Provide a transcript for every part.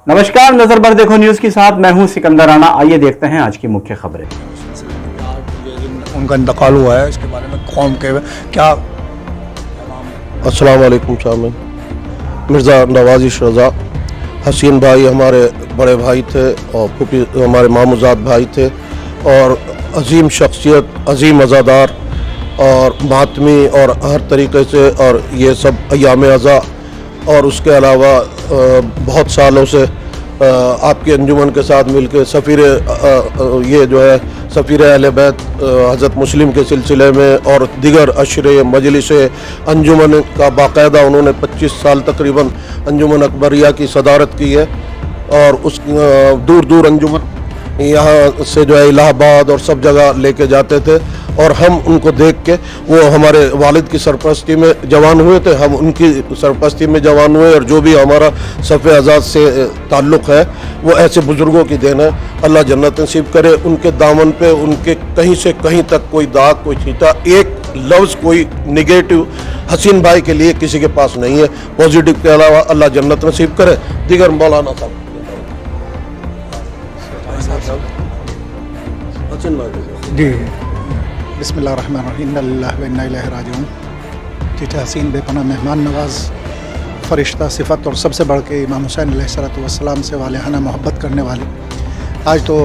नमस्कार, नजर बर देखो न्यूज के साथ मैं हूं सिकंदर राणा। आइए देखते हैं आज की मुख्य खबरें। उनका इंतकाल हुआ है, इसके बारे में कौम के क्या। अस्सलाम वालेकुम सामईन। मिर्ज़ा नवाज़िश रज़ा हसीन भाई हमारे बड़े भाई थे और फूफी हमारे मामूजाद भाई थे और अजीम शख्सियत, अजीम अज़ादार और मातमी और हर तरीके से, और ये सब अय्याम अज़ा। और उसके अलावा बहुत सालों से आपकी अंजुमन के साथ मिलकर सफ़ीर ये जो है सफ़ीर अहले बैत हज़रत मुस्लिम के सिलसिले में और दिगर अशरे मजलिस अंजुमन का बाकायदा उन्होंने 25 साल तकरीबन अंजुमन अकबरिया की सदारत की है। और उस दूर दूर अंजुमन यहाँ से जो है इलाहाबाद और सब जगह लेके जाते थे और हम उनको देख के, वो हमारे वालिद की सरपरस्ती में जवान हुए थे, हम उनकी सरपरस्ती में जवान हुए। और जो भी हमारा सफ़े आज़ाद से ताल्लुक़ है वो ऐसे बुज़ुर्गों की देन है। अल्लाह जन्नत नसीब करे। उनके दामन पे उनके कहीं से कहीं तक कोई दाग, कोई छींटा, एक लफ्ज़ कोई निगेटिव हसीन भाई के लिए किसी के पास नहीं है। पॉजिटिव के अलावा अल्लाह जन्नत नसीब करे। दिगर मौलाना साहब जी, बिस्मिल्लाहिर्रहमानिर्रहीम, इन्ना लिल्लाहि व इन्ना इलैहि राजिऊन। चिट्ठा हसीन बेपनाह मेहमान नवाज, फ़रिश्ता सिफ़त और सबसे बढ़ के इमाम हुसैन अलैहिस्सलाम से वालिहाना मोहब्बत करने वाले। आज तो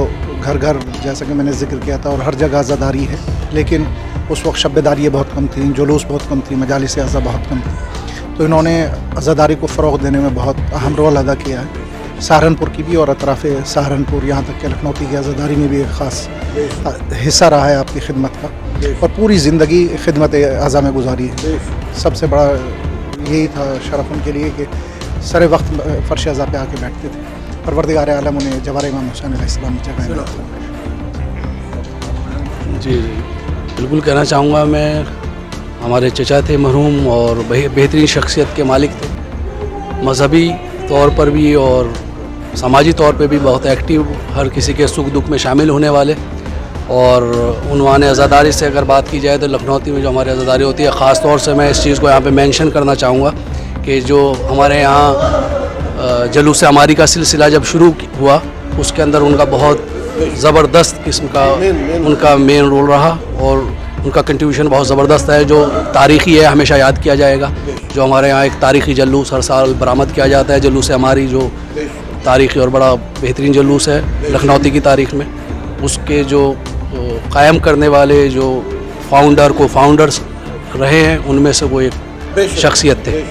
घर घर जैसा कि मैंने ज़िक्र किया था और हर जगह अज़ादारी है, लेकिन उस वक्त शब्बेदारियाँ बहुत कम थी, जुलूस बहुत कम थी, मजालिस अज़ा बहुत कम थी। तो इन्होंने अज़ादारी को फ़रोग़ देने में बहुत अहम रोल अदा किया है। सहारनपुर की भी और अतराफ़ सहारनपुर यहाँ तक कि लखनऊ की आज़ादारी में भी एक ख़ास हिस्सा रहा है आपकी खिदमत का, और पूरी ज़िंदगी खिदमत अज़ा में गुजारी है। सबसे बड़ा यही था शरफ़ उनके लिए कि सरे वक्त फ़र्श अज़ा पे आके बैठते थे। परवरदिगार आलम उन्हें जवार इमाम हुसैन अलैहिस्सलाम की जगह। जी बिल्कुल कहना चाहूँगा मैं, हमारे चचा थे मरहूम और बेहतरीन शख्सियत के मालिक थे। मजहबी तौर पर भी और समाजी तौर पे भी बहुत एक्टिव, हर किसी के सुख दुख में शामिल होने वाले। और उन्वान अज़ादारी से अगर बात की जाए तो लखनऊती में जो हमारी अज़ादारी होती है, ख़ास तौर से मैं इस चीज़ को यहाँ पे मेंशन करना चाहूँगा कि जो हमारे यहाँ जलूस अमारी का सिलसिला जब शुरू हुआ, उसके अंदर उनका बहुत ज़बरदस्त किस्म का उनका मेन रोल रहा और उनका कंट्रीब्यूशन बहुत ज़बरदस्त है, जो तारीख़ी है, हमेशा याद किया जाएगा। जो हमारे यहाँ एक तारीख़ी जलूस हर साल बरामद किया जाता है, जलूस हमारी, जो तारीख़ी और बड़ा बेहतरीन जलूस है लखनऊती की तारीख़ में। उसके जो कायम करने वाले जो फाउंडर्स रहे हैं, उनमें से वो एक शख्सियत थे।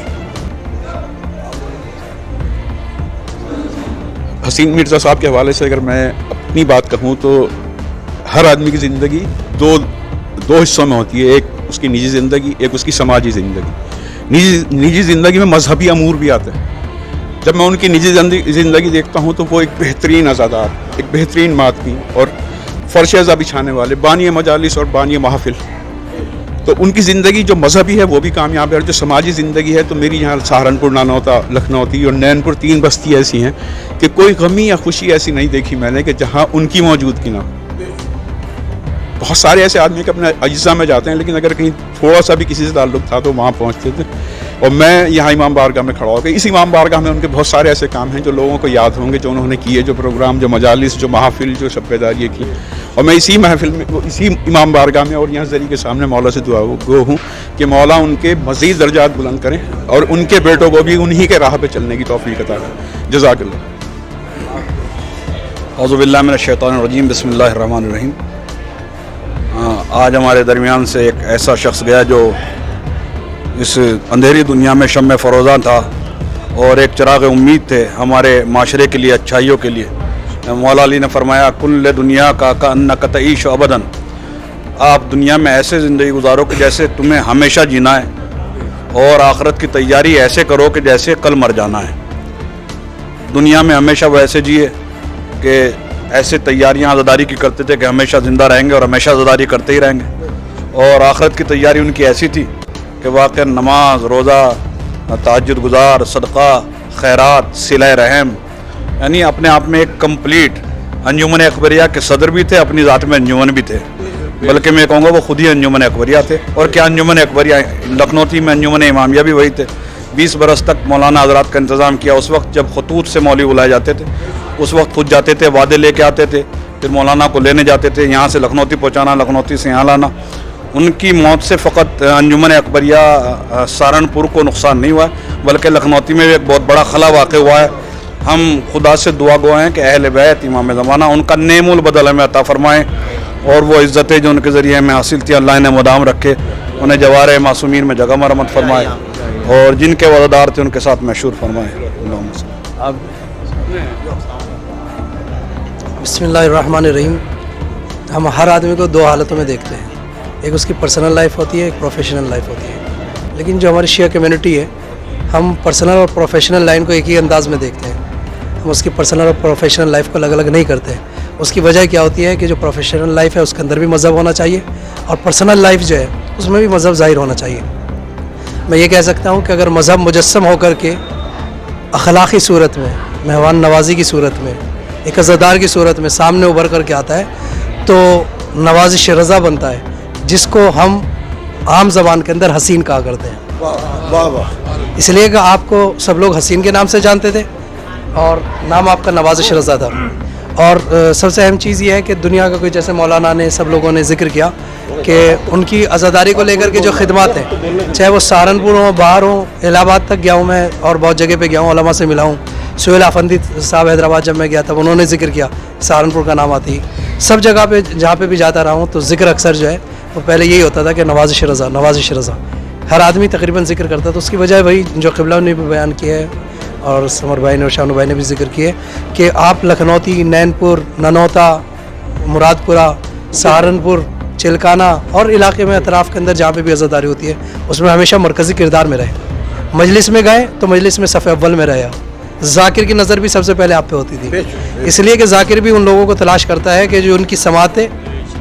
हसीन मिर्ज़ा साहब के हवाले से अगर मैं अपनी बात कहूँ तो हर आदमी की ज़िंदगी दो हिस्सों में होती है, एक उसकी निजी ज़िंदगी, एक उसकी समाजी ज़िंदगी। निजी ज़िंदगी में मजहबी अमूर भी आते हैं। जब मैं उनकी निजी ज़िंदगी देखता हूँ तो वो एक बेहतरीन अज़ादार, एक बेहतरीन मातमी और फ़र्श अज़ा बिछाने वाले, बानी मजालिस और बानी महफिल। तो उनकी ज़िंदगी जो मजहबी है वो भी कामयाब है, और जो समाजी ज़िंदगी है तो मेरी यहाँ सहारनपुर, नानौता, लखनऊती और नैनपुर 3 बस्ती ऐसी हैं कि कोई गमी या खुशी ऐसी नहीं देखी मैंने कि जहाँ उनकी मौजूदगी ना। बहुत सारे ऐसे आदमी के अपने अज्जा में जाते हैं, लेकिन अगर कहीं थोड़ा सा भी किसी से ताल्लुक़ था तो वहाँ पहुँचते थे। और मैं यहाँ इमाम बारगाह में खड़ा होकर, इस इमाम बारगाह में उनके बहुत सारे ऐसे काम हैं जो लोगों को याद होंगे, जो उन्होंने किए, जो प्रोग्राम, जो मजालिस, जो महफिल, जो शब्बेदारी की। और मैं इसी महफिल में, इसी इमाम बारगाह में और यहाँ ज़री के सामने मौला से दुआ गो हूँ कि मौला उनके मज़ीद दर्जात बुलंद करें और उनके बेटों को भी उन्हीं के राह पर चलने की तौफ़ीक़ अता करें। जज़ाकल्लाह। औज़ु बिल्लाहि मिनश शैतानिर रजीम, बिस्मिल्लाहिर रहमानिर रहीम। आज हमारे दरमियान से एक ऐसा शख्स गया जो इस अंधेरी दुनिया में शम्मे फ़रोज़ां था और एक चिराग़ उम्मीद थे हमारे माशरे के लिए, अच्छाइयों के लिए। मौला अली ने फरमाया, कुल्ल दुनिया का अन्नक तईश अबदन, आप दुनिया में ऐसे ज़िंदगी गुजारो कि जैसे तुम्हें हमेशा जीना है, और आखिरत की तैयारी ऐसे करो कि जैसे कल मर जाना है। दुनिया में हमेशा वैसे जिए कि ऐसे तैयारियां अज़ादारी की करते थे कि हमेशा ज़िंदा रहेंगे और हमेशा अज़ादारी करते ही रहेंगे। और आखिरत की तैयारी उनकी ऐसी थी कि वाक़ई नमाज, रोज़ा, तहज्जुद गुज़ार, सदक़ा, खैरात, सिला रहम, यानी अपने आप में एक कंप्लीट अंजुमन अकबरिया के सदर भी थे, अपनी ज़ात में अंजुमन भी थे। बल्कि मैं कहूँगा वो खुद ही अंजुमन अकबरिया थे। और क्या अंजुमन अकबरिया, लखनऊती में अंजुमन इमामिया भी वही थे। 20 बरस तक मौलाना हजरात का इंतज़ाम किया। उस वक्त जब खतूत से मौलवी बुलाए जाते थे, उस वक्त खुद जाते थे, वादे लेके आते थे, फिर मौलाना को लेने जाते थे, यहाँ से लखनौती पहुँचाना, लखनौती से यहाँ लाना। उनकी मौत से फ़कत अंजुमन अकबरिया सहारनपुर को नुकसान नहीं हुआ है, बल्कि लखनौती में भी एक बहुत बड़ा खला वाक़ हुआ है। हम खुदा से दुआ गो हैं कि अहल बैत इमाम ज़माना उनका नेमुल बदल हमें अता फ़रमाएँ, और वो इज़्ज़तें जो उनके ज़रिए हमें हासिल थी अल्लाह ने मुदाम रखे, उन्हें जवार मासूमीन में जगह मरमत फरमाए, और जिनके वज़ादार थे उनके साथ मशहूर फरमाए। बिस्मिल्लाहिर्रहमानिर्रहीम। हम हर आदमी को दो हालतों में देखते हैं, एक उसकी पर्सनल लाइफ होती है, एक प्रोफेशनल लाइफ होती है। लेकिन जो हमारी शिया कम्युनिटी है, हम पर्सनल और प्रोफेशनल लाइन को एक ही अंदाज़ में देखते हैं। हम उसकी पर्सनल और प्रोफेशनल लाइफ को अलग अलग नहीं करते हैं। उसकी वजह क्या होती है कि जो प्रोफेशनल लाइफ है उसके अंदर भी मज़हब होना चाहिए, और पर्सनल लाइफ जो है उसमें भी मज़हब ज़ाहिर होना चाहिए। मैं ये कह सकता हूँ कि अगर मज़हब मुजस्सम होकर के अखलाक़ी सूरत में, मेहमान नवाजी की सूरत में, एक अज़ादार की सूरत में सामने उभर करके आता है, तो नवाज़िश रज़ा बनता है, जिसको हम आम ज़बान के अंदर हसीन कहा करते हैं। वाह वाह। इसलिए कि आपको सब लोग हसीन के नाम से जानते थे और नाम आपका नवाज़िश रज़ा था। और सबसे अहम चीज़ ये है कि दुनिया का कोई, जैसे मौलाना ने, सब लोगों ने जिक्र किया कि उनकी आज़ादारी को लेकर के जो खिदमत हैं, चाहे वो सहारनपुर हो, बाहर हो, इलाहाबाद तक गया हूँ मैं और बहुत जगह पे गया हूँ, उलमा से मिला हूँ। सुहेल अफंदी साहब हैदराबाद जब मैं गया था, उन्होंने जिक्र किया, सहारनपुर का नाम आती। सब जगह पे जहाँ पे भी जाता रहा हूँ तो जिक्र अक्सर जो है वो पहले यही होता था कि नवाज़िश रज़ा, नवाज़िश रज़ा। हर आदमी तकरीबन जिक्र करता, तो उसकी वजह वही जो क़िबला ने भी बयान किया है और समर भाई ने और शानू भाई ने भी जिक्र किए कि आप लखनौती, नैनपुर, ननौता, मुरादपुरा, सहारनपुर, चिलकाना और इलाके में अतराफ़ के अंदर जहाँ पे भी अज़ादारी होती है उसमें हमेशा मरकज़ी किरदार में रहे। मजलिस में गए तो मजलिस में सफ़े अव्वल में रहे। ज़ाकिर की नज़र भी सबसे पहले आप पे होती थी, इसलिए कि ज़ाकिर भी उन लोगों को तलाश करता है कि जो उनकी समातें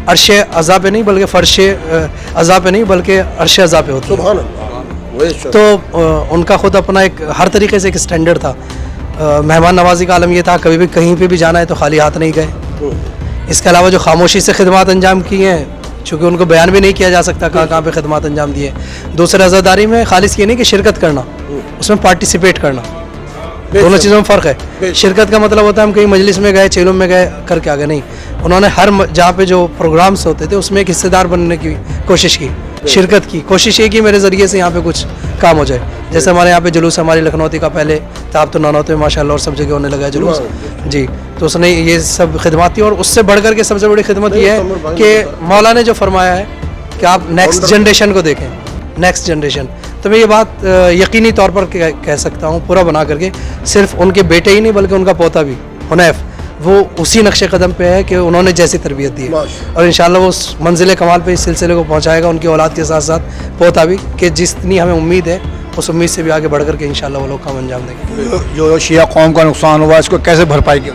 अर्श अज़ा पे नहीं बल्कि फ़र्श अज़ा पे नहीं बल्कि अर्श अज़ा पे होती है। तो उनका ख़ुद अपना एक हर तरीके से एक स्टैंडर्ड था। मेहमान नवाजी का आलम ये था, कभी भी कहीं पे भी जाना है तो खाली हाथ नहीं गए। इसके अलावा जो खामोशी से खिदमत अंजाम की हैं, चूँकि उनको बयान भी नहीं किया जा सकता कहाँ पे खिदमत अंजाम दिए। दूसरे अज़ादारी में खालिस ये नहीं कि शिरकत करना, उसमें पार्टिसिपेट करना, दोनों चीज़ों में फ़र्क है। शिरकत का मतलब होता है हम कहीं मजलिस में गए, चेलों में गए करके आगे नहीं, उन्होंने हर जहाँ पे जो प्रोग्राम्स होते थे उसमें एक हिस्सेदार बनने की कोशिश की, शिरकत की कोशिश ये की मेरे ज़रिए से यहाँ पे कुछ काम हो जाए। जैसे हमारे यहाँ पे जुलूस हमारी लखनौती का पहले था, अब तो नौनौती में माशाल्लाह और सब जगह होने लगा है जुलूस जी, तो उसने ये सब खिदमत की। और उससे बढ़ कर के सबसे बड़ी खिदमत ये है कि मौला ने जो फरमाया है कि आप नेक्स्ट जनरेशन को देखें, नेक्स्ट जनरेशन। तो मैं ये बात यकीनी तौर पर कह सकता हूँ पूरा बना करके, सिर्फ उनके बेटे ही नहीं बल्कि उनका पोता भी हुनैफ, वो उसी नक्शे कदम पे है कि उन्होंने जैसी तरबियत दी है, और इंशाल्लाह वो उस मंजिल कमाल पे इस सिलसिले को पहुँचाएगा उनकी औलाद के साथ साथ पोता भी, कि जितनी हमें उम्मीद है उस उम्मीद से भी आगे बढ़ कर के इंशाल्लाह वो लोग काम अंजाम देंगे। जो शिया कौम का नुकसान हुआ इसको कैसे भरपाई की?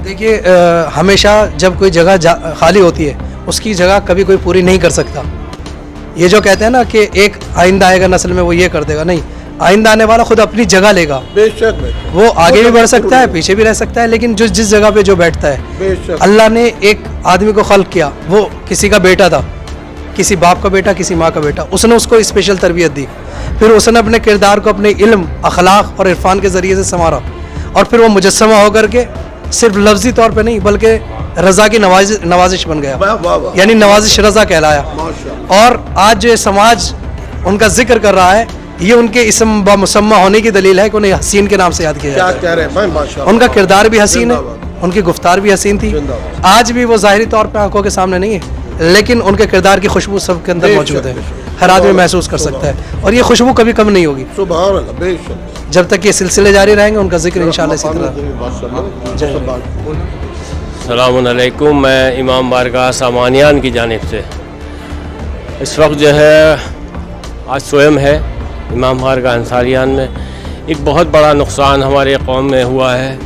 देखिए हमेशा जब कोई जगह खाली होती है उसकी जगह कभी कोई पूरी नहीं कर सकता। ये जो कहते हैं ना कि एक आइंदा आएगा नस्ल में वो ये कर देगा, नहीं, आइंदा आने वाला खुद अपनी जगह लेगा। बेशक वो आगे भी बढ़ सकता है, पीछे भी रह सकता है, लेकिन जो जिस जगह पे जो बैठता है, अल्लाह ने एक आदमी को खल्क किया, वो किसी का बेटा था, किसी बाप का बेटा, किसी माँ का बेटा, उसने उसको स्पेशल तरबियत दी, फिर उसने अपने किरदार को अपने इल्म, अखलाक और इरफान के ज़रिए से संवारा, और फिर वो मुजस्समा होकर के सिर्फ लफ्जी तौर पे नहीं बल्कि रज़ा की नवाजिश बन गया, यानी नवाजिश रज़ा कहलाया। और आज जो समाज उनका जिक्र कर रहा है, ये उनके इसम ब मुसम्मा होने की दलील है कि उन्हें हसीन के नाम से याद किया जाता है। उनका किरदार भी हसीन है, उनकी गुफ्तार भी हसीन थी। आज भी वो ज़ाहिरी तौर पे आंखों के सामने नहीं है, लेकिन उनके किरदार की खुशबू सबके अंदर मौजूद है, हर आदमी महसूस कर सकता है, और ये खुशबू कभी कम नहीं होगी जब तक ये सिलसिले जारी रहेंगे। उनका जिक्र इंशाअल्लाह इसी तरह। अस्सलामु अलैकुम, मैं इमाम बारगाह सामानियान की जानिब से इस वक्त जो है आज स्वयं है इमाम बारगाह अंसारियान में एक बहुत बड़ा नुकसान हमारे कौम में हुआ है,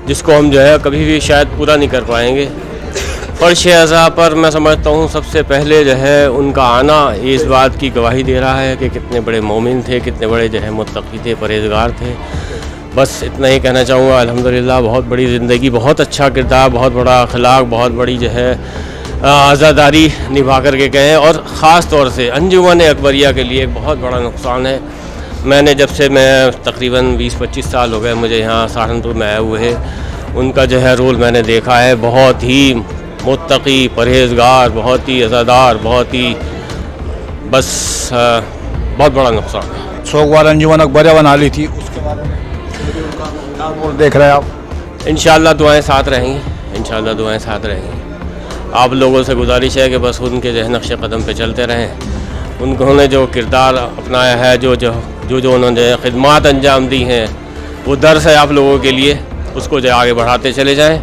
जिसको हम जो है कभी भी शायद पूरा नहीं कर पाएंगे। फर्श अज़ा पर मैं समझता हूँ सबसे पहले जो है उनका आना ये इस बात की गवाही दे रहा है कि कितने बड़े मोमिन थे, कितने बड़े जो है मुत्तक़ी थे, परहेज़गार थे। बस इतना ही कहना चाहूँगा। अल्हम्दुलिल्लाह बहुत बड़ी ज़िंदगी, बहुत अच्छा किरदार, बहुत बड़ा अखलाक, बहुत बड़ी जो है आज़ादारी निभा कर के गए, और ख़ास तौर से अंजुमन अकबरिया के लिए एक बहुत बड़ा नुकसान है। میں نے جب سے میں تقریباً 20-25 سال ہو گئے مجھے یہاں سہارنپور میں آئے ہوئے، ان کا جو ہے رول میں نے دیکھا ہے، بہت ہی متقی، پرہیزگار، بہت ہی عزادار، بہت ہی بس بہت بڑا نقصان ہے۔ سوگوار انجمن اکبریہ بنا لی تھی، اس کے بارے میں دیکھ رہے ہیں آپ؟ انشاءاللہ دعائیں ساتھ رہیں گی، انشاءاللہ دعائیں ساتھ رہیں گی۔ آپ لوگوں سے گزارش ہے کہ بس ان کے جو نقش قدم پہ چلتے رہیں، انہوں نے جو کردار اپنایا ہے، جو انہوں نے خدمات انجام دی ہیں، وہ درس ہے آپ لوگوں کے لیے، اس کو جو آگے بڑھاتے چلے جائیں،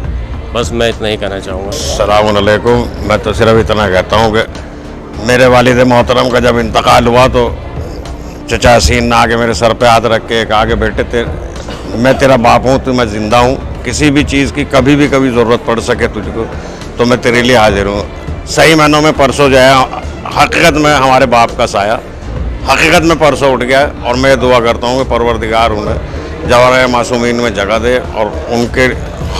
بس میں اتنا ہی کہنا چاہوں گا۔ السلام علیکم۔ میں تو صرف اتنا کہتا ہوں کہ میرے والد محترم کا جب انتقال ہوا تو چچا حسین نے آگے میرے سر پہ ہاتھ رکھ کے کہا کہ بیٹے میں تیرا باپ ہوں، تو میں زندہ ہوں، کسی بھی چیز کی کبھی ضرورت پڑ سکے تجھ کو تو میں تیرے لیے حاضر ہوں۔ صحیح معنوں میں پرسوں جو ہے حقیقت میں ہمارے باپ کا سایہ حقیقت میں پرسوں اٹھ گیا، اور میں دعا کرتا ہوں کہ پروردگار انہیں جوہر معصومین میں جگہ دے، اور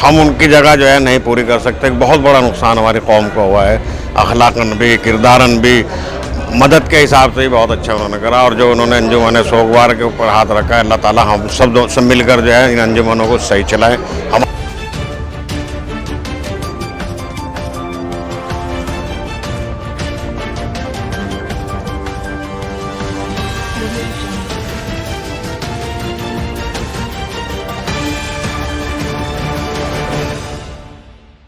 ہم ان کی جگہ جو ہے نہیں پوری کر سکتے۔ بہت بڑا نقصان ہماری قوم کو ہوا ہے، اخلاقاً بھی، کرداراً بھی، مدد کے حساب سے بھی بہت اچھا انہوں نے کرا، اور جو انہوں نے انجمن سوگوار کے اوپر ہاتھ رکھا ہے، اللہ تعالیٰ ہم سب مل کر جو ہے ان انجمنوں کو صحیح چلائیں۔